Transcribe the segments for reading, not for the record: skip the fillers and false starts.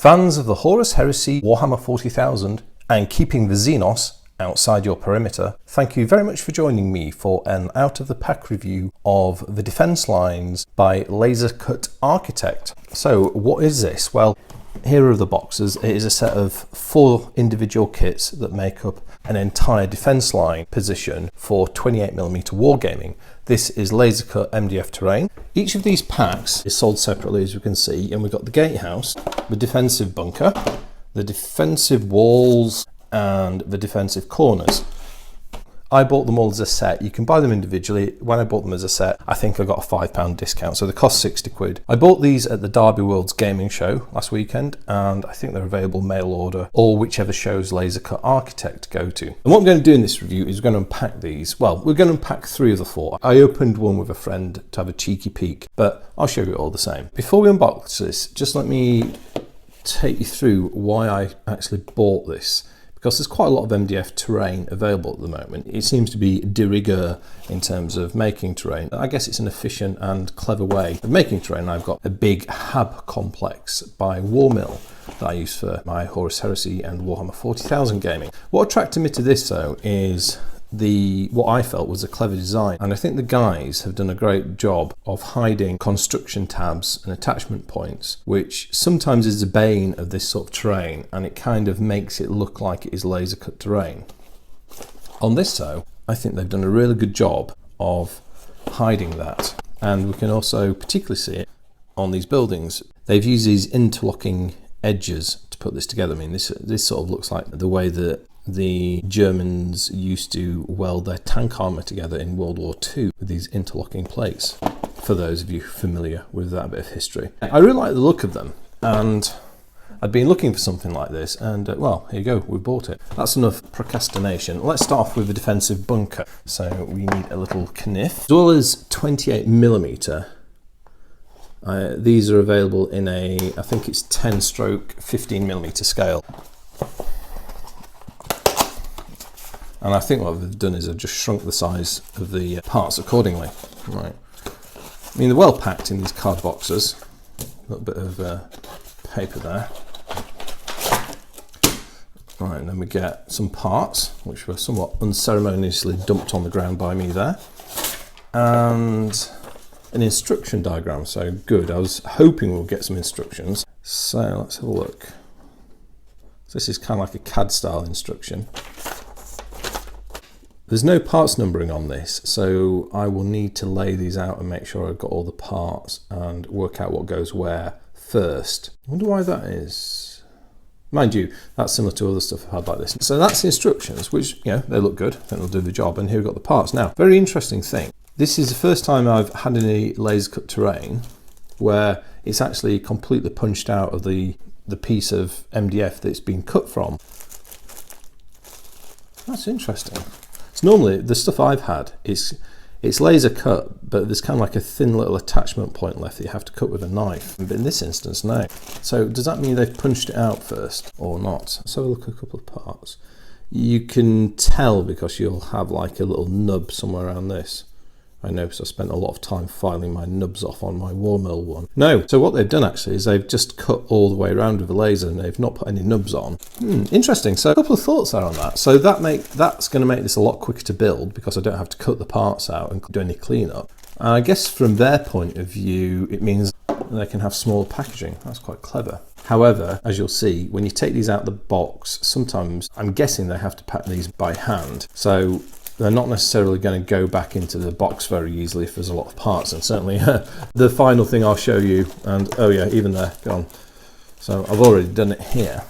Fans of the Horus Heresy, Warhammer 40,000 and keeping the Xenos outside your perimeter, thank you very much for joining me for an out-of-the-pack review of the Defence Lines by Lasercut Architect. So what is this? Well, here are the boxes. It is a set of 4 individual kits that make up an entire defence line position for 28mm Wargaming. This is Lasercut MDF terrain. Each of these packs is sold separately, as you can see, and we've got the Gatehouse, the defensive bunker, the defensive walls, and the defensive corners. I bought them all as a set. You can buy them individually. When I bought them as a set, I think I got a £5 discount, so they cost 60 quid. I bought these at the Derby World's Gaming Show last weekend, and I think they're available mail order or whichever shows Lasercut Architect go to. And what I'm going to do in this review is we're going to unpack these. Well, we're going to unpack 3 of the 4. I opened one with a friend to have a cheeky peek, but I'll show you all the same. Before we unbox this, just let me take you through why I actually bought this. Because there's quite a lot of MDF terrain available at the moment. It seems to be de rigueur in terms of making terrain. I guess it's an efficient and clever way of making terrain. I've got a big hab complex by Wargaming that I use for my Horus Heresy and Warhammer 40,000 gaming. What attracted me to this though is what I felt was a clever design, and I think the guys have done a great job of hiding construction tabs and attachment points, which sometimes is the bane of this sort of terrain, and it kind of makes it look like it is laser cut terrain. On this though, I think they've done a really good job of hiding that, and we can also particularly see it on these buildings. They've used these interlocking edges to put this together. I mean, this sort of looks like the way that the Germans used to weld their tank armour together in World War II with these interlocking plates, for those of you familiar with that bit of history. I really like the look of them, and I'd been looking for something like this, and well, here you go, we bought it. That's enough procrastination. Let's start off with the defensive bunker. So we need a little kniff, as well as 28mm. These are available in I think it's 10/15mm scale. And I think what they've done is they've just shrunk the size of the parts accordingly. Right. I mean, they're well packed in these card boxes. A little bit of paper there. Right, and then we get some parts, which were somewhat unceremoniously dumped on the ground by me there. And an instruction diagram, so good. I was hoping we'll get some instructions. So let's have a look. So this is kind of like a CAD style instruction. There's no parts numbering on this, so I will need to lay these out and make sure I've got all the parts and work out what goes where first. I wonder why that is. Mind you, that's similar to other stuff I've had like this. So that's the instructions, which, you know, they look good. I think they'll do the job. And here we've got the parts. Now, very interesting thing. This is the first time I've had any laser cut terrain where it's actually completely punched out of the piece of MDF that it's been cut from. That's interesting. Normally, the stuff I've had, it's laser cut, but there's kind of like a thin little attachment point left that you have to cut with a knife. But in this instance, no. So does that mean they've punched it out first or not? So look at a couple of parts. You can tell because you'll have like a little nub somewhere around this. I know, because I spent a lot of time filing my nubs off on my Warmill one. No, so what they've done actually is they've just cut all the way around with a laser and they've not put any nubs on. Interesting. So a couple of thoughts there on that. So that's going to make this a lot quicker to build because I don't have to cut the parts out and do any cleanup. And I guess from their point of view, it means they can have smaller packaging. That's quite clever. However, as you'll see, when you take these out of the box, sometimes I'm guessing they have to pack these by hand. So they're not necessarily going to go back into the box very easily if there's a lot of parts, and certainly the final thing I'll show you, and oh yeah, even there, gone. So I've already done it here.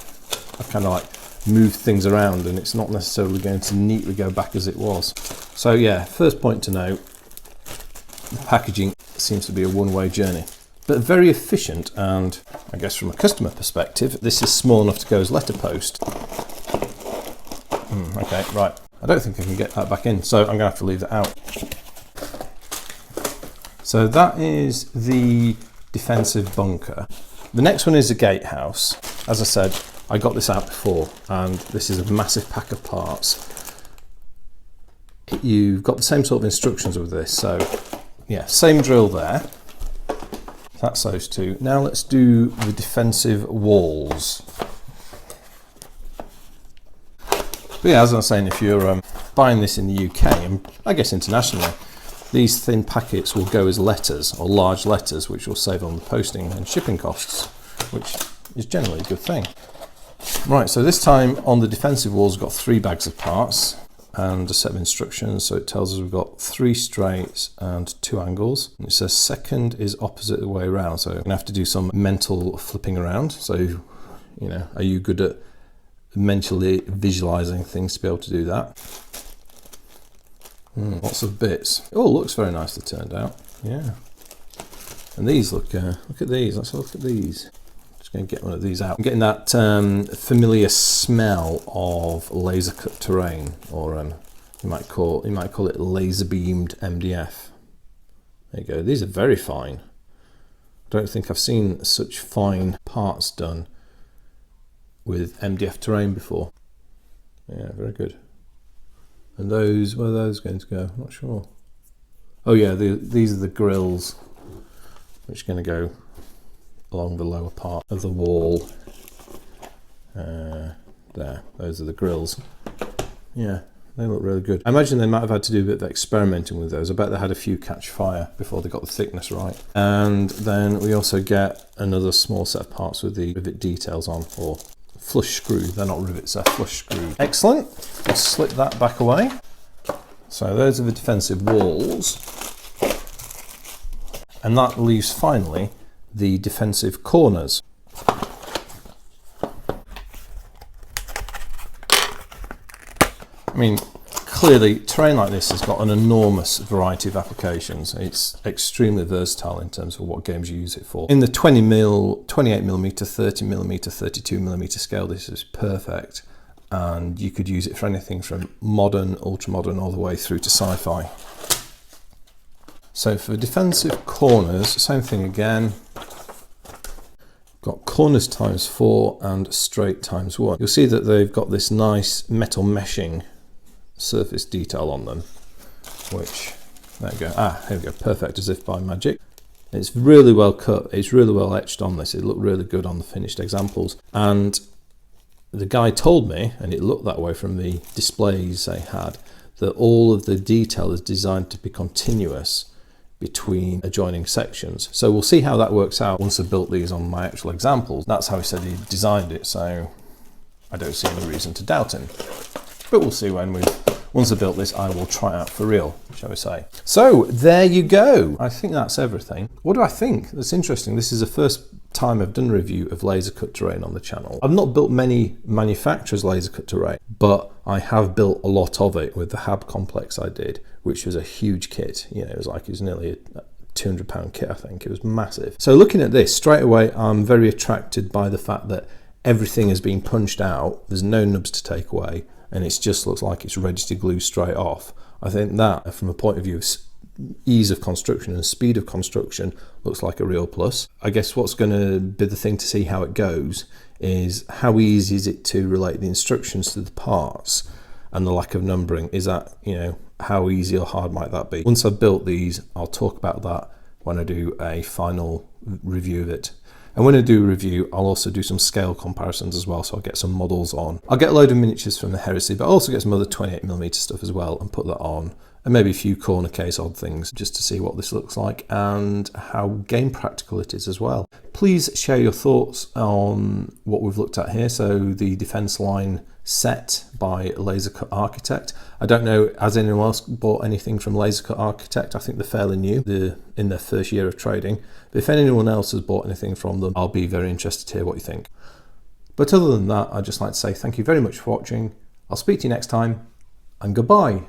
I've kind of like moved things around and it's not necessarily going to neatly go back as it was. So yeah, first point to note, the packaging seems to be a one-way journey, but very efficient, and I guess from a customer perspective, this is small enough to go as letterpost. Okay, right. I don't think I can get that back in, so I'm going to have to leave that out. So that is the defensive bunker. The next one is the Gatehouse. As I said, I got this out before, and this is a massive pack of parts. You've got the same sort of instructions with this, so yeah, same drill there. That's those two. Now let's do the defensive walls. But yeah, as I was saying, if you're buying this in the UK, and I guess internationally, these thin packets will go as letters, or large letters, which will save on the posting and shipping costs, which is generally a good thing. Right, so this time on the defensive walls, we've got 3 bags of parts and a set of instructions. So it tells us we've got 3 straights and 2 angles. And it says second is opposite the way around. So I'm gonna have to do some mental flipping around. So, you know, are you good at mentally visualizing things to be able to do that? Lots of bits. Oh, looks very nicely turned out. Yeah. And these look at these. Let's have a look at these. Just going to get one of these out. I'm getting that familiar smell of Lasercut terrain, or you might call it laser beamed MDF. There you go. These are very fine. I don't think I've seen such fine parts done with MDF terrain before. Yeah, very good. And those, where are those going to go? I'm not sure. Oh yeah, these are the grills, which are going to go along the lower part of the wall. There, those are the grills. Yeah, they look really good. I imagine they might have had to do a bit of experimenting with those. I bet they had a few catch fire before they got the thickness right. And then we also get another small set of parts with the rivet details on, or flush screw. They're not rivets, they're flush screws. Excellent. Let's slip that back away. So those are the defensive walls. And that leaves finally the defensive corners. I mean, clearly terrain like this has got an enormous variety of applications. It's extremely versatile in terms of what games you use it for. In the 20mm, 28mm, 30mm, 32mm scale, this is perfect. And you could use it for anything from modern, ultra modern, all the way through to sci-fi. So for defensive corners, same thing again. Got corners ×4 and straight ×1. You'll see that they've got this nice metal meshing surface detail on them, which, there we go, here we go, perfect, as if by magic. It's really well cut, it's really well etched on this. It looked really good on the finished examples, and the guy told me, and it looked that way from the displays they had, that all of the detail is designed to be continuous between adjoining sections. So we'll see how that works out once I've built these on my actual examples. That's how he said he designed it, so I don't see any reason to doubt him. But we'll see once I've built this, I will try it out for real, shall we say. So there you go. I think that's everything. What do I think? That's interesting. This is the first time I've done a review of Lasercut terrain on the channel. I've not built many manufacturers' Lasercut terrain, but I have built a lot of it with the Hab complex I did, which was a huge kit. You know, it was nearly a £200 kit, I think. It was massive. So looking at this, straight away, I'm very attracted by the fact that everything has been punched out. There's no nubs to take away, and it just looks like it's ready to glue straight off. I think that, from a point of view of ease of construction and speed of construction, looks like a real plus. I guess what's going to be the thing to see how it goes is how easy is it to relate the instructions to the parts, and the lack of numbering. Is that, you know, how easy or hard might that be? Once I've built these, I'll talk about that when I do a final review of it. And when I do a review, I'll also do some scale comparisons as well, so I'll get some models on. I'll get a load of miniatures from the Heresy, but I'll also get some other 28mm stuff as well and put that on, and maybe a few corner case odd things just to see what this looks like and how game practical it is as well. Please share your thoughts on what we've looked at here. So the defense line set by Lasercut Architect. I don't know, has anyone else bought anything from Lasercut Architect? I think they're fairly new, they're in their first year of trading. But if anyone else has bought anything from them, I'll be very interested to hear what you think. But other than that, I'd just like to say thank you very much for watching. I'll speak to you next time, and goodbye.